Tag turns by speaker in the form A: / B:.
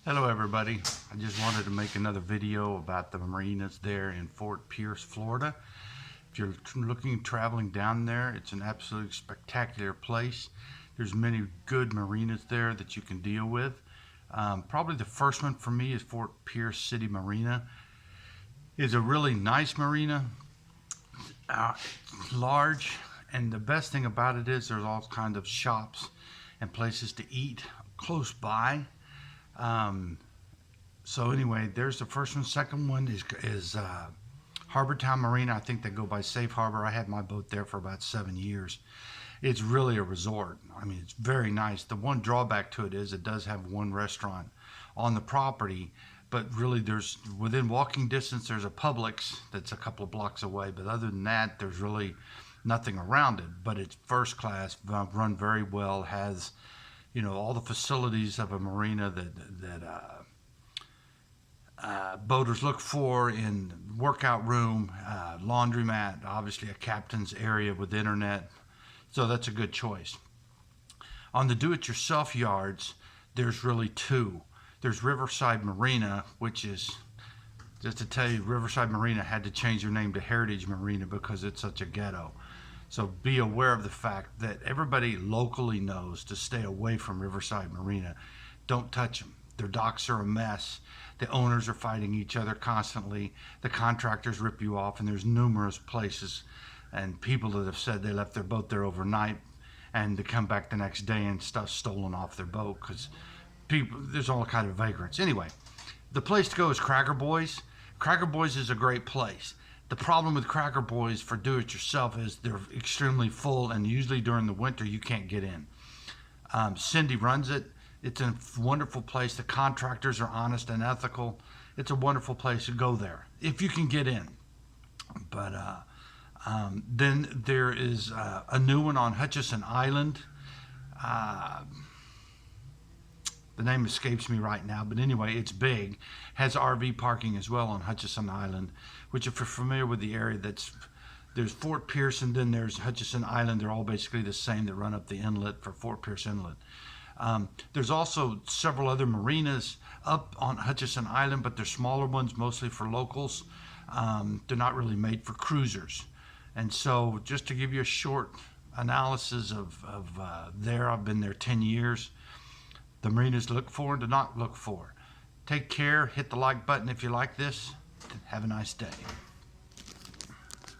A: Hello everybody. I just wanted to make another video about the marinas there in Fort Pierce, Florida. If you're traveling down there, it's an absolutely spectacular place. There's many good marinas there that you can deal with. Probably the first one for me is Fort Pierce City Marina. It's a really nice marina, large, and the best thing about it is there's all kinds of shops and places to eat close by. So anyway, there's the first one. Second one is Harbor Town Marina. I think they go by Safe Harbor. I had my boat there for about 7 years. It's really a resort. I mean, it's very nice. The one drawback to it is it does have one restaurant on the property, but really there's, within walking distance, there's a Publix that's a couple of blocks away. But other than that, there's really nothing around it. But it's first class, run very well, has, you know, all the facilities of a marina that boaters look for, in workout room, laundromat, obviously a captain's area with internet. So that's a good choice. On the do-it-yourself yards, there's really two. There's Riverside Marina, which is, just to tell you, Riverside Marina had to change their name to Heritage Marina because it's such a ghetto. So be aware of the fact that everybody locally knows to stay away from Riverside Marina. Don't touch them. Their docks are a mess. The owners are fighting each other constantly. The contractors rip you off, and there's numerous places and people that have said they left their boat there overnight and to come back the next day and stuff stolen off their boat because there's all kind of vagrants. Anyway, the place to go is Cracker Boys. Cracker Boys is a great place. The problem with Cracker Boys for do-it-yourself is they're extremely full, and usually during the winter you can't get in. Cindy runs it. It's a wonderful place. The contractors are honest and ethical. It's a wonderful place to go there if you can get in. But then there is a new one on Hutchinson Island. The name escapes me right now, but anyway, it's big. Has RV parking as well on Hutchinson Island, which, if you're familiar with the area, there's Fort Pierce and then there's Hutchinson Island. They're all basically the same that run up the inlet for Fort Pierce Inlet. There's also several other marinas up on Hutchinson Island, but they're smaller ones, mostly for locals. They're not really made for cruisers. And so just to give you a short analysis of there, I've been there 10 years. The marinas to look for and to not look for. Take care. Hit the like button if you like this. Have a nice day.